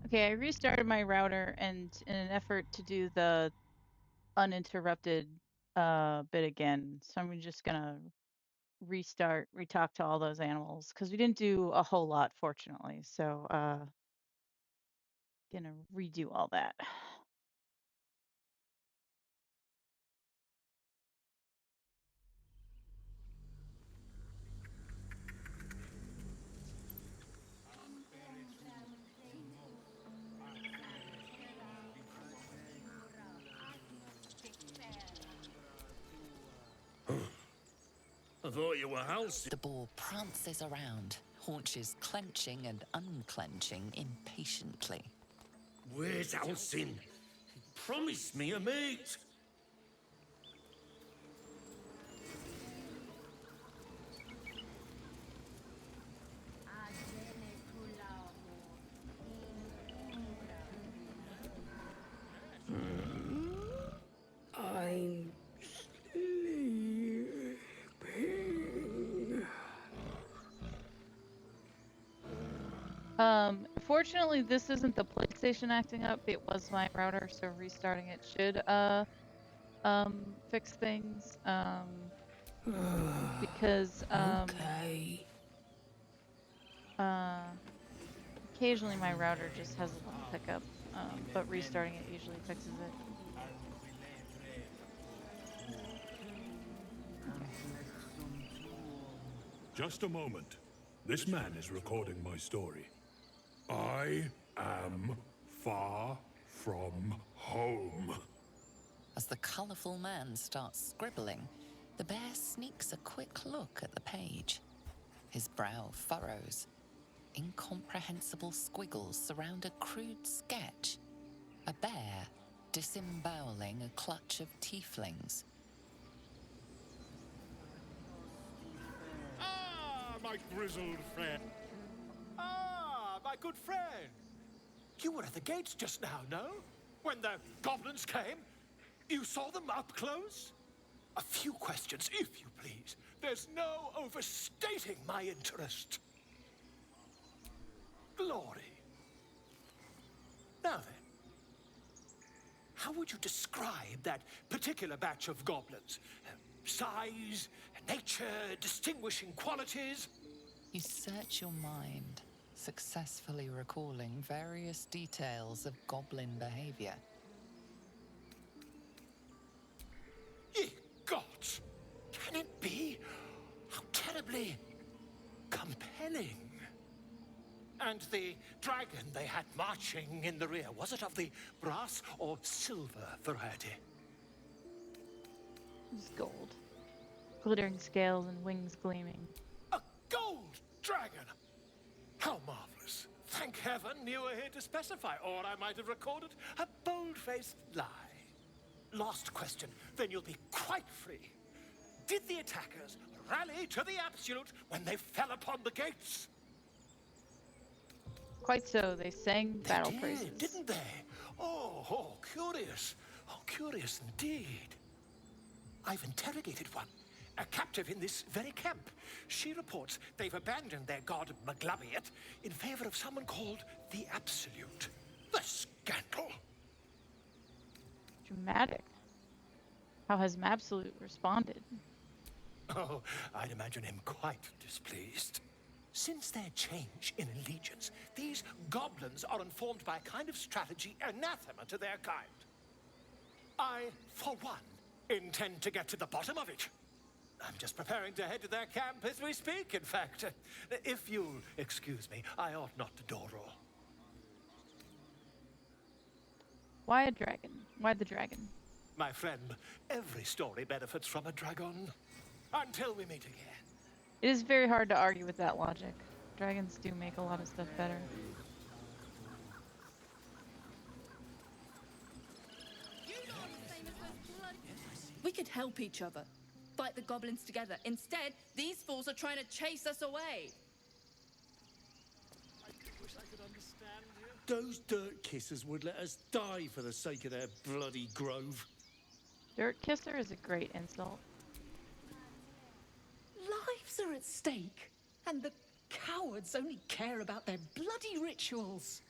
Okay, I restarted my router, and in an effort to do the uninterrupted bit again, so I'm just gonna retalk to all those animals because we didn't do a whole lot, fortunately. So, gonna redo all that. I thought you were Halcyon. The boar prances around, haunches clenching and unclenching impatiently. Where's Halcyon? He promised me a mate. I'm sleeping. Fortunately, this isn't the PlayStation acting up. It was my router, so restarting it should fix things. Because Okay. occasionally my router just has a little hiccup. But restarting it usually fixes it. Okay. Just a moment. This man is recording my story. I am far from home. As the colourful man starts scribbling, the bear sneaks a quick look at the page. His brow furrows. Incomprehensible squiggles surround a crude sketch. A bear disemboweling a clutch of tieflings. Ah, my grizzled friend. Ah, my good friend. You were at the gates just now, no? When the goblins came? You saw them up close? A few questions, if you please. There's no overstating my interest. Glory. Now then, how would you describe that particular batch of goblins? Size, nature, distinguishing qualities? You search your mind, successfully recalling various details of goblin behavior. Ye gods! Can it be? How terribly compelling. And the dragon they had marching in the rear, was it of the brass or silver variety? It's gold. Glittering scales and wings gleaming. A gold dragon! How marvelous. Thank heaven you were here to specify, or I might have recorded a bold-faced lie. Last question, then you'll be quite free. Did the attackers rally to the absolute when they fell upon the gates? Quite so, they sang They battle did, praises. didn't they? Oh, curious. Oh, curious indeed. I've interrogated one, a captive in this very camp. She reports they've abandoned their god Maglabiet in favor of someone called the Absolute. The scandal! Dramatic. How has Mabsolute responded? Oh, I'd imagine him quite displeased. Since their change in allegiance, these goblins are informed by a kind of strategy anathema to their kind. I, for one, intend to get to the bottom of it. I'm just preparing to head to their camp as we speak, in fact. If you'll excuse me, I ought not to dawdle. Why a dragon? Why the dragon? My friend, every story benefits from a dragon. Until we meet again. It is very hard to argue with that logic. Dragons do make a lot of stuff better. We could help each other. Fight the goblins together. Instead, these fools are trying to chase us away. I wish I could understand you. Those dirt kissers would let us die for the sake of their bloody grove. Dirt kisser is a great insult. Lives are at stake, and the cowards only care about their bloody rituals.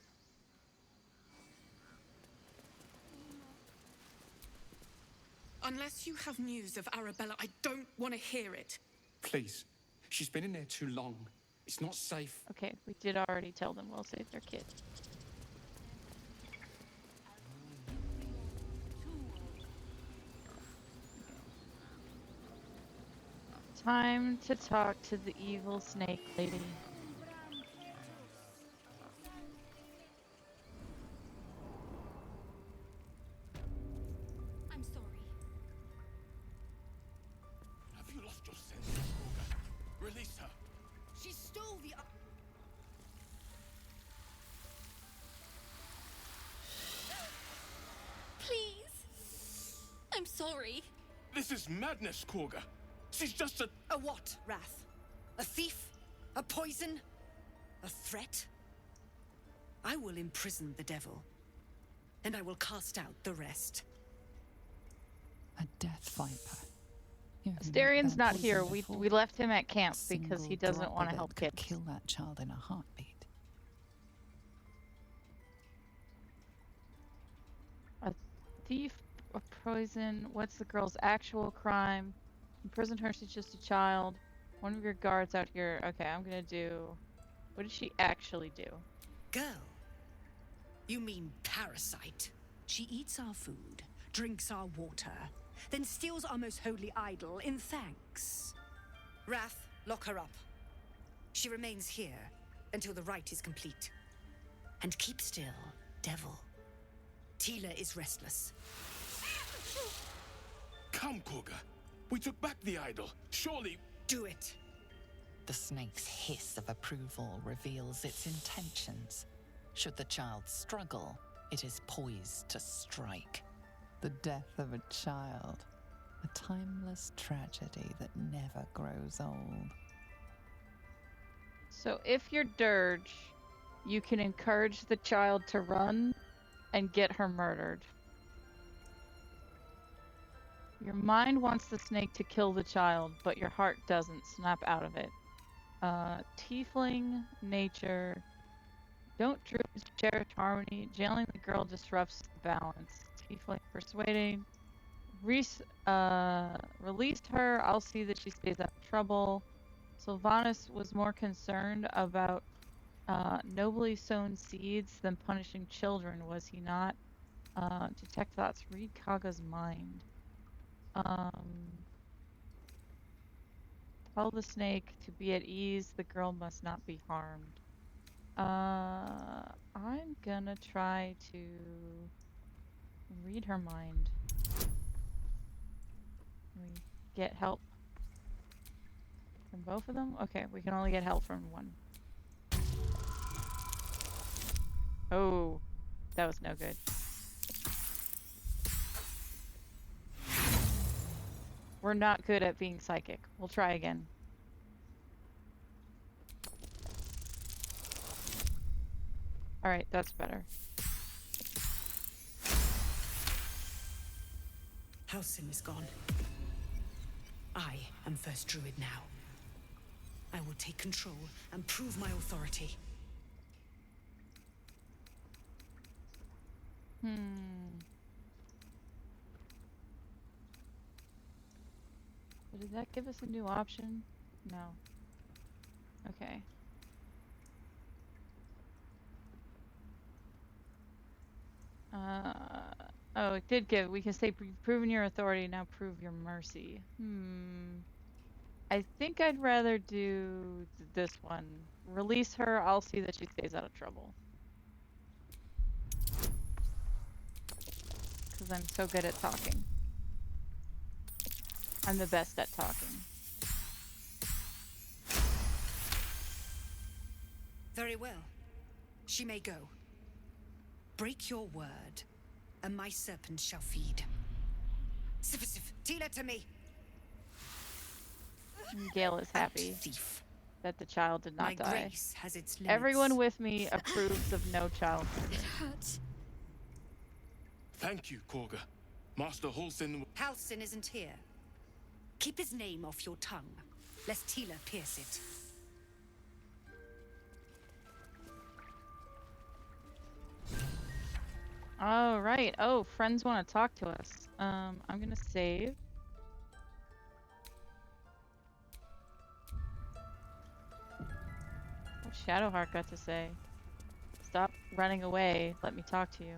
Unless you have news of Arabella, I don't want to hear it. Please. She's been in there too long. It's not safe. Okay, we did already tell them we'll save their kid. Time to talk to the evil snake lady. I'm sorry. Have you lost your senses, Durge? Release her. She stole the... Please. I'm sorry. This is madness, Durge. She's just a... A what, Wrath? A thief? A poison? A threat? I will imprison the devil, and I will cast out the rest. A death viper. You have Asterian's never not here. poisoned We before. left him at camp because he Single doesn't drop want to of it help could kids. kill that child in a heartbeat. A thief, a poison. What's the girl's actual crime? Imprison her, she's just a child. One of your guards out here. Okay, I'm gonna do... What did she actually do? Girl? You mean parasite? She eats our food, drinks our water, then steals our most holy idol in thanks. Wrath, lock her up. She remains here until the rite is complete. And keep still, devil. Tila is restless. Come, Durge. We took back the idol. Surely... Do it. The snake's hiss of approval reveals its intentions. Should the child struggle, it is poised to strike. The death of a child. A timeless tragedy that never grows old. So if you're Durge, you can encourage the child to run and get her murdered. Your mind wants the snake to kill the child, but your heart doesn't. Snap out of it. Tiefling, nature. Don't druids cherish harmony? Jailing the girl disrupts the balance. Tiefling, persuading. Release her. I'll see that she stays out of trouble. Sylvanas was more concerned about nobly sown seeds than punishing children, was he not? Detect thoughts. Read Kaga's mind. Tell the snake to be at ease. The girl must not be harmed. I'm gonna try to read her mind. Can we get help from both of them? Okay, we can only get help from one. Oh, that was no good. We're not good at being psychic. We'll try again. Alright, that's better. Halsin is gone. I am first druid now. I will take control and prove my authority. So did that give us a new option? No. Okay. Oh, it did give. We can say proven your authority, now prove your mercy. I think I'd rather do this one. Release her, I'll see that she stays out of trouble. Because I'm so good at talking. I'm the best at talking. Very well. She may go. Break your word, and my serpent shall feed. Sif, Tila to me. Gale is happy Thief. that the child did not My die. grace has its limits. Everyone with me approves of no child murder. It hurts. Thank you, Durge. Master Halsin... Halsin isn't here. Keep his name off your tongue, lest Tila pierce it. All right. Oh, friends want to talk to us. I'm gonna save. What Shadowheart got to say? Stop running away. Let me talk to you.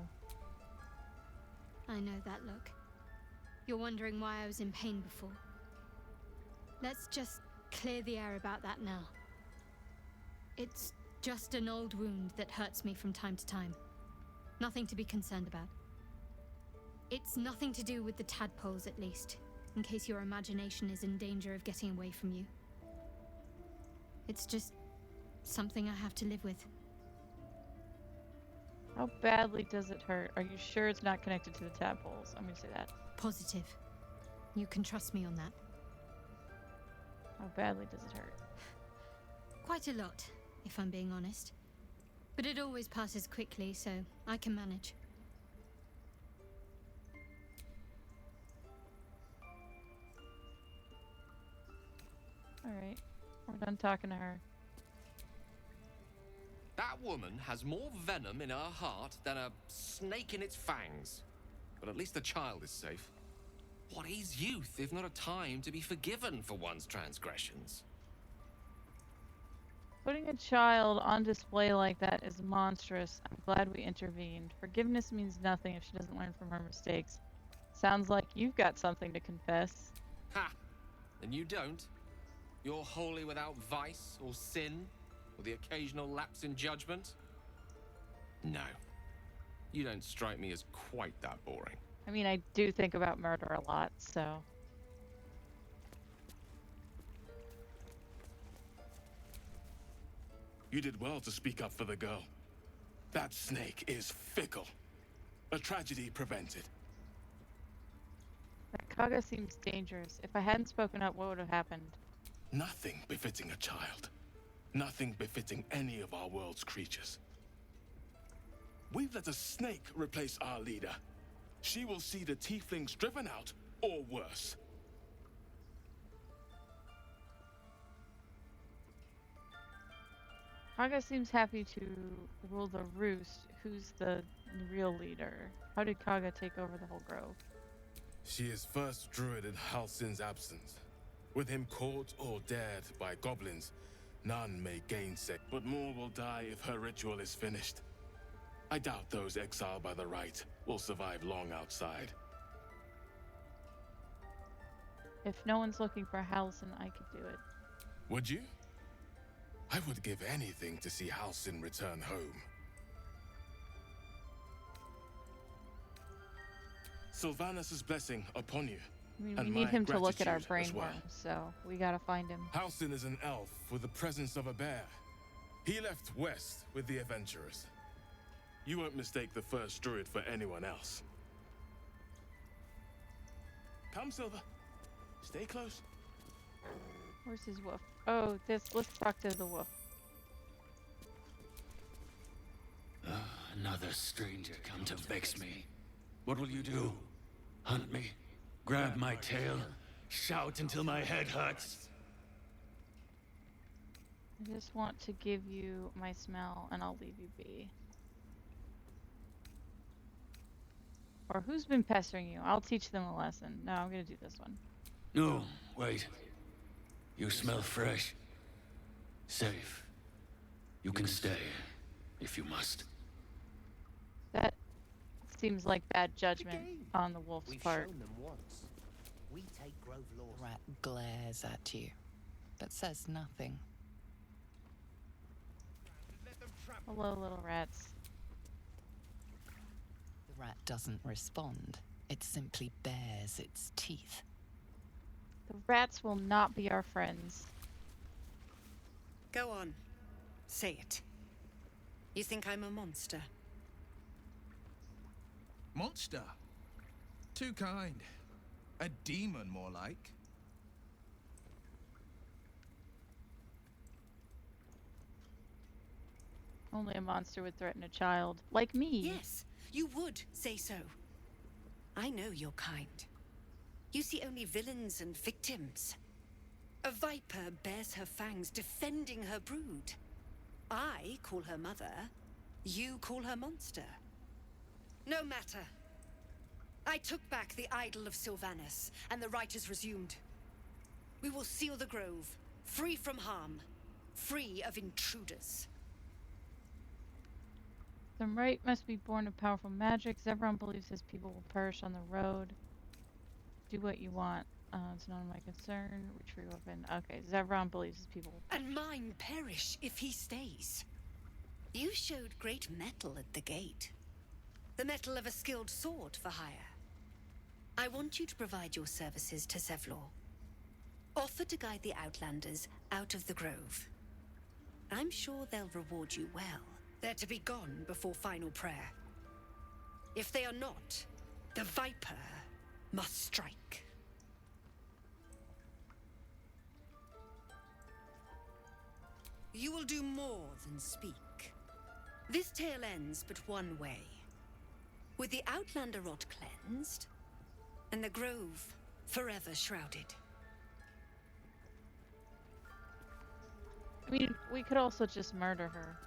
I know that look. You're wondering why I was in pain before. Let's just clear the air about that now. It's just an old wound that hurts me from time to time. Nothing to be concerned about. It's nothing to do with the tadpoles, at least, in case your imagination is in danger of getting away from you. It's just something I have to live with. How badly does it hurt? Are you sure it's not connected to the tadpoles? I'm gonna say that. Positive. You can trust me on that. How badly does it hurt? Quite a lot, if I'm being honest. But it always passes quickly, so I can manage. Alright. We're done talking to her. That woman has more venom in her heart than a snake in its fangs. But at least the child is safe. What is youth if not a time to be forgiven for one's transgressions? Putting a child on display like that is monstrous. I'm glad we intervened. Forgiveness means nothing if she doesn't learn from her mistakes. Sounds like you've got something to confess. Ha! And you don't? You're wholly without vice or sin? Or the occasional lapse in judgment? No. You don't strike me as quite that boring. I mean, I do think about murder a lot, so... You did well to speak up for the girl. That snake is fickle. A tragedy prevented. That Kaga seems dangerous. If I hadn't spoken up, what would have happened? Nothing befitting a child. Nothing befitting any of our world's creatures. We've let a snake replace our leader. She will see the tieflings driven out, or worse. Kaga seems happy to rule the roost. Who's the real leader? How did Kaga take over the whole grove? She is first druid in Halsin's absence. With him caught or dared by goblins, none may gainsay, but more will die if her ritual is finished. I doubt those exiled by the right will survive long outside. If no one's looking for Halsin, I could do it. Would you? I would give anything to see Halsin return home. Sylvanus' blessing upon you. I mean, and we need my him to look at our gratitude as well. brainworms, so we gotta find him. Halsin is an elf with the presence of a bear. He left west with the adventurers. You won't mistake the first druid for anyone else. Come, Silver. Stay close. Where's his wolf? Oh, let's talk to the wolf. Another stranger come to vex me. What will you do? Hunt me? Grab my tail? Shout until my head hurts? I just want to give you my smell and I'll leave you be. Or who's been pestering you? I'll teach them a lesson. No, I'm gonna do this one. No, wait. You smell fresh. Safe. You can stay, if you must. That seems like bad judgment on the wolf's We've part. shown them once. We take Grove laws. The rat glares at you, but says nothing. Hello, little rats. The rat doesn't respond. It simply bares its teeth. The rats will not be our friends. Go on. Say it. You think I'm a monster? Monster? Too kind. A demon, more like. Only a monster would threaten a child. Like me. Yes, you would say so. I know your kind. You see only villains and victims. A viper bears her fangs defending her brood. I call her mother. You call her monster. No matter. I took back the idol of Sylvanus, and the rite is resumed. We will seal the grove, free from harm, free of intruders. The rite must be born of powerful magic. Zevran believes his people will perish on the road. Do what you want. It's none of my concern. Retrieve weapon. Okay, Zevran believes his people will perish. And mine perish if he stays. You showed great mettle at the gate. The mettle of a skilled sword for hire. I want you to provide your services to Zevlor. Offer to guide the Outlanders out of the grove. I'm sure they'll reward you well. They're to be gone before final prayer. If they are not, the Viper must strike. You will do more than speak. This tale ends but one way. With the Outlander rot cleansed, and the grove forever shrouded. I mean, we could also just murder her.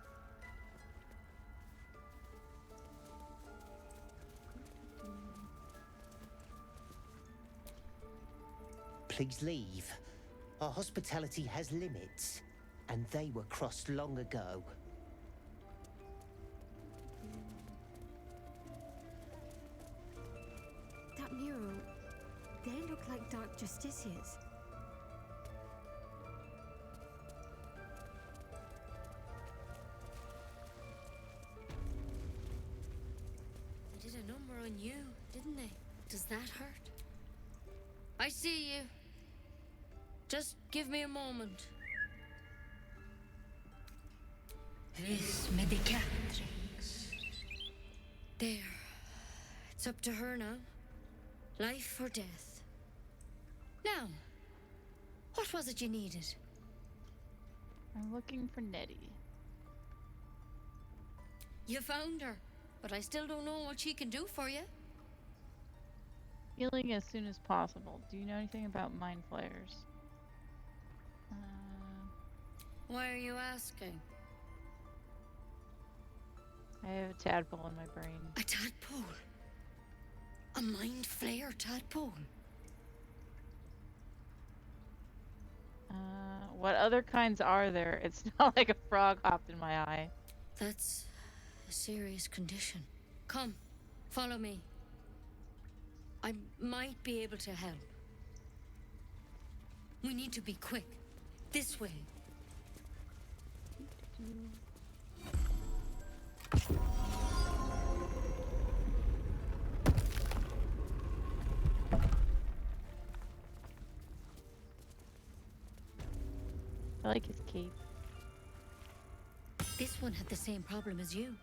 Please leave. Our hospitality has limits, and they were crossed long ago. That mural, they look like dark justiciars. They did a number on you, didn't they? Does that hurt? I see you. Just give me a moment. Vis medicatrix. There. It's up to her now. Life or death. Now, what was it you needed? I'm looking for Nettie. You found her, but I still don't know what she can do for you. Healing as soon as possible. Do you know anything about mind flayers? Why are you asking? I have a tadpole in my brain. A tadpole? A mind flayer tadpole? What other kinds are there? It's not like a frog hopped in my eye. That's a serious condition. Come, follow me. I might be able to help. We need to be quick. This way. I like his cape. This one had the same problem as you.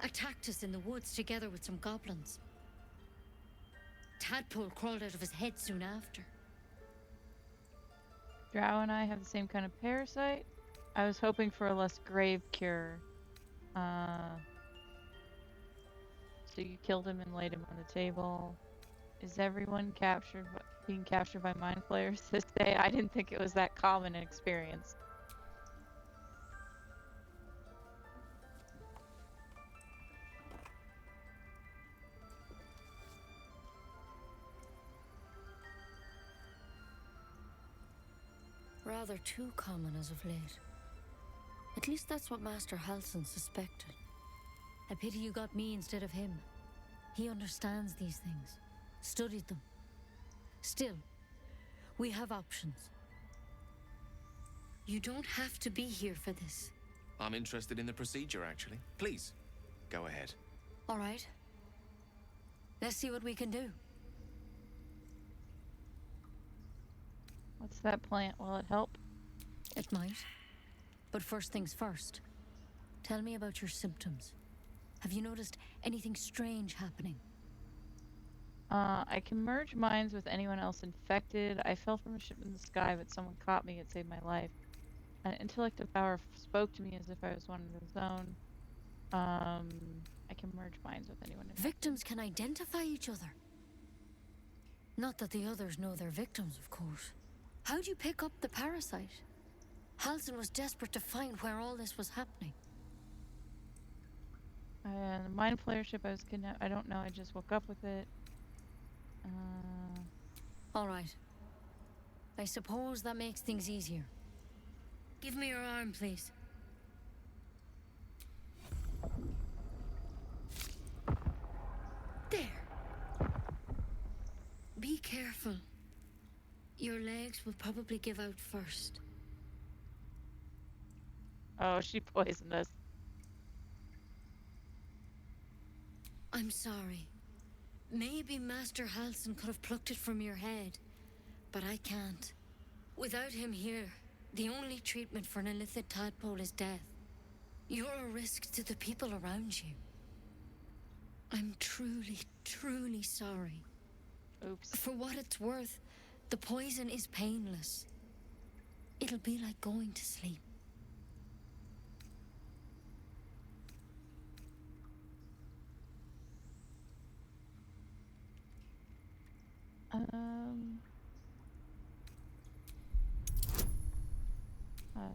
Attacked us in the woods together with some goblins. Tadpole crawled out of his head soon after. Drow and I have the same kind of parasite. I was hoping for a less grave cure. So you killed him and laid him on the table. Is everyone being captured by mind flayers this day? I didn't think it was that common an experience. Rather too common as of late. At least that's what Master Halsin suspected. I pity you got me instead of him. He understands these things, studied them. Still, we have options. You don't have to be here for this. I'm interested in the procedure, actually. Please, go ahead. All right. Let's see what we can do. What's that plant? Will it help? It might. But first things first. Tell me about your symptoms. Have you noticed anything strange happening? I can merge minds with anyone else infected. I fell from a ship in the sky, but someone caught me. It saved my life. An intellective power spoke to me as if I was one of his own. I can merge minds with anyone infected. Victims can identify each other. Not that the others know they're victims, of course. How'd you pick up the parasite? Halsin was desperate to find where all this was happening. And the mind flayer ship I was kidnapped. I don't know. I just woke up with it. All right. I suppose that makes things easier. Give me your arm, please. There. Be careful. Your legs will probably give out first. Oh, she poisoned us. I'm sorry. Maybe Master Halsin could have plucked it from your head, but I can't. Without him here, the only treatment for an illithid tadpole is death. You're a risk to the people around you. I'm truly, truly sorry. Oops. For what it's worth, the poison is painless. It'll be like going to sleep.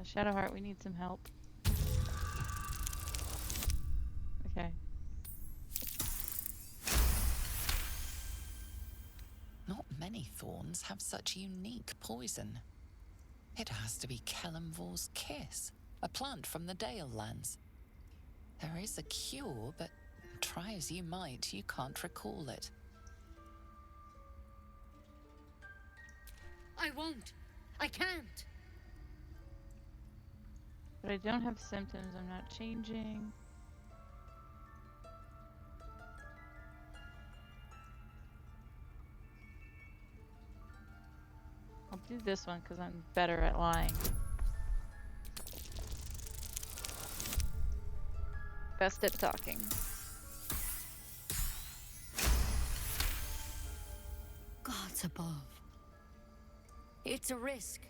Shadowheart, we need some help. Okay. Not many thorns have such unique poison. It has to be Kelemvor's kiss, a plant from the Dale lands. There is a cure, but try as you might, you can't recall it. I won't. I can't. But I don't have symptoms. I'm not changing. I'll do this one because I'm better at lying. Best at talking. Gods above. It's a risk,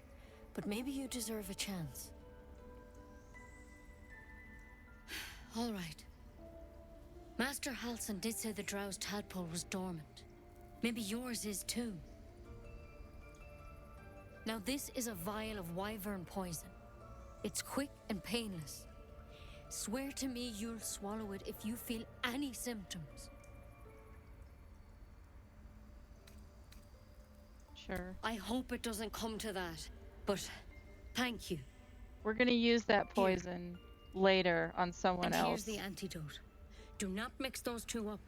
but maybe you deserve a chance. All right. Master Halsin did say the drow's tadpole was dormant. Maybe yours is too. Now this is a vial of wyvern poison. It's quick and painless. Swear to me you'll swallow it if you feel any symptoms. Sure. I hope it doesn't come to that, but thank you. We're gonna use that poison later on someone And else. here's the antidote. Do not mix those two up.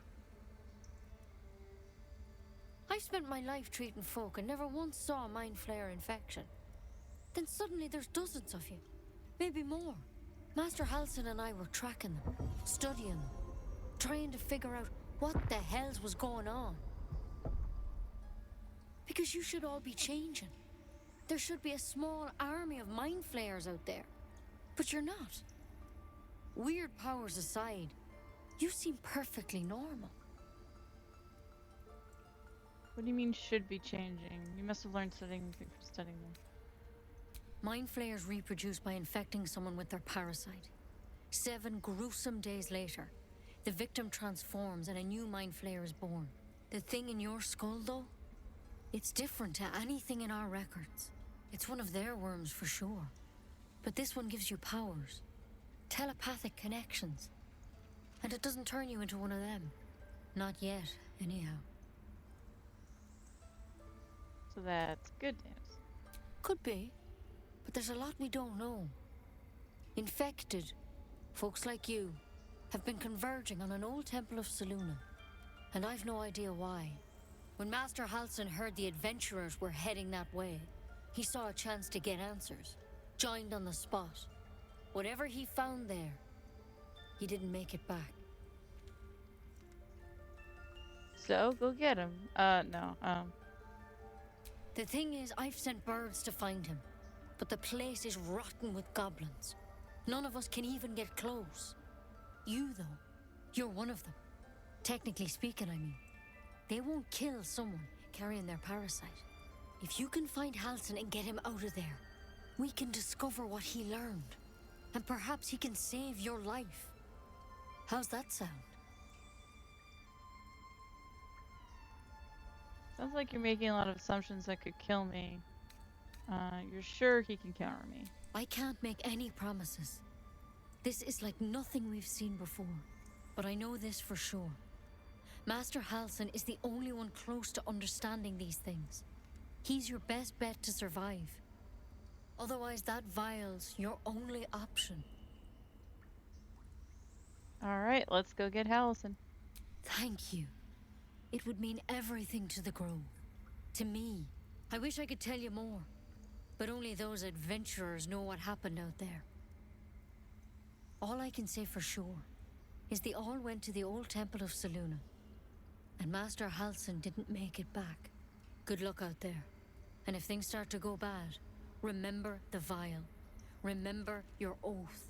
I've spent my life treating folk and never once saw a mind flayer infection. Then suddenly there's dozens of you. Maybe more. Master Halsin and I were tracking them, studying them, trying to figure out what the hells was going on. Because you should all be changing. There should be a small army of mind flayers out there. But you're not. Weird powers aside, you seem perfectly normal. What do you mean should be changing? You must have learned studying them. Mind flayers reproduce by infecting someone with their parasite. 7 gruesome days later, the victim transforms and a new mind flayer is born. The thing in your skull, though, it's different to anything in our records. It's one of their worms for sure. But this one gives you powers. Telepathic connections. And it doesn't turn you into one of them. Not yet, anyhow. So that's good news. Could be. But there's a lot we don't know. Infected, folks like you, have been converging on an old temple of Selûne. And I've no idea why. When Master Halsin heard the adventurers were heading that way, he saw a chance to get answers. Joined on the spot. Whatever he found there, he didn't make it back. So, go get him. No. The thing is, I've sent birds to find him. But the place is rotten with goblins. None of us can even get close. You, though, you're one of them. Technically speaking, I mean. They won't kill someone carrying their parasite. If you can find Halsin and get him out of there, we can discover what he learned. And perhaps he can save your life. How's that sound? Sounds like you're making a lot of assumptions that could kill me. You're sure he can counter me? I can't make any promises. This is like nothing we've seen before. but I know this for sure. Master Halsin is the only one close to understanding these things. He's your best bet to survive. Otherwise, that vial's your only option. All right, let's go get Hallison. Thank you. It would mean everything to the Grove. To me. I wish I could tell you more. But only those adventurers know what happened out there. All I can say for sure is they all went to the old temple of Selûne. And Master Halsin didn't make it back. Good luck out there. And if things start to go bad, remember the vial. Remember your oath.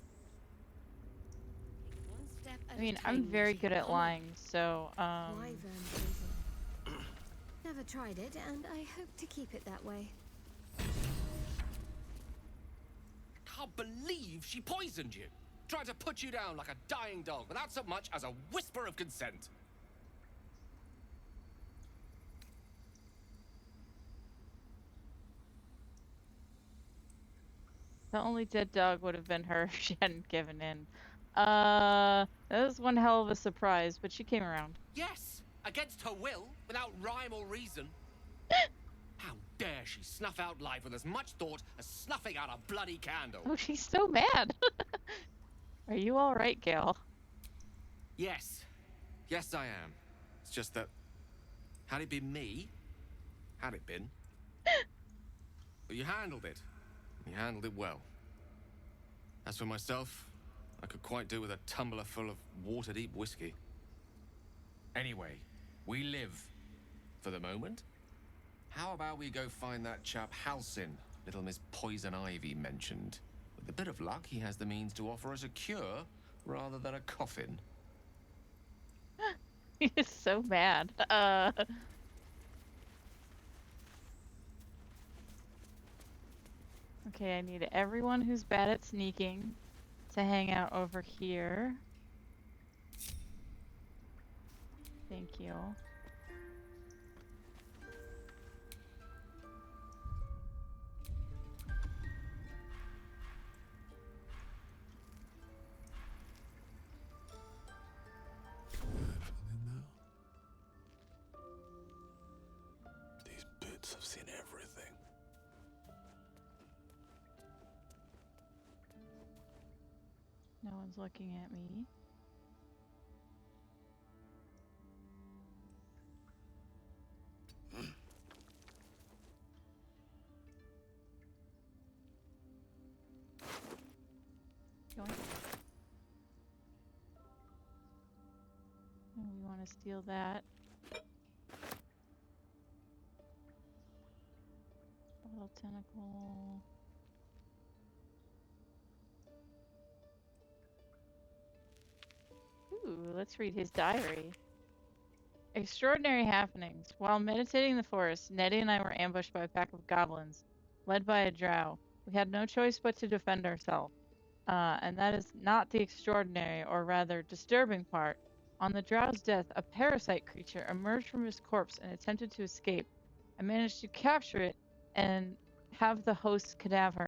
One step at I mean, a time, I'm very Lizzie. good at Come on. lying, so, Wyvern poison. Never tried it, and I hope to keep it that way. Can't believe she poisoned you. Tried to put you down like a dying dog without so much as a whisper of consent. the only dead dog would have been her if she hadn't given in. That was one hell of a surprise, but she came around. Yes, against her will, without rhyme or reason. How dare she snuff out life with as much thought as snuffing out a bloody candle? Oh, she's so mad. Are you all right, Gale? Yes. Yes, I am. It's just that, had it been me, had it been, but you handled it. You handled it well. As for myself, I could quite do with a tumbler full of water-deep whiskey. Anyway, we live for the moment. How about we go find that chap Halsin, little Miss Poison Ivy mentioned? With a bit of luck, he has the means to offer us a cure rather than a coffin. He is so mad. Okay, I need everyone who's bad at sneaking to hang out over here. Thank you. These bits have seen everything. No one's looking at me. Going. And we want to steal that. Little tentacle. Ooh, let's read his diary. Extraordinary happenings. While meditating in the forest, Nettie and I were ambushed by a pack of goblins, led by a drow. We had no choice but to defend ourselves. And that is not the extraordinary, or rather disturbing part. On the drow's death, a parasite creature emerged from his corpse and attempted to escape. I managed to capture it and have the host's cadaver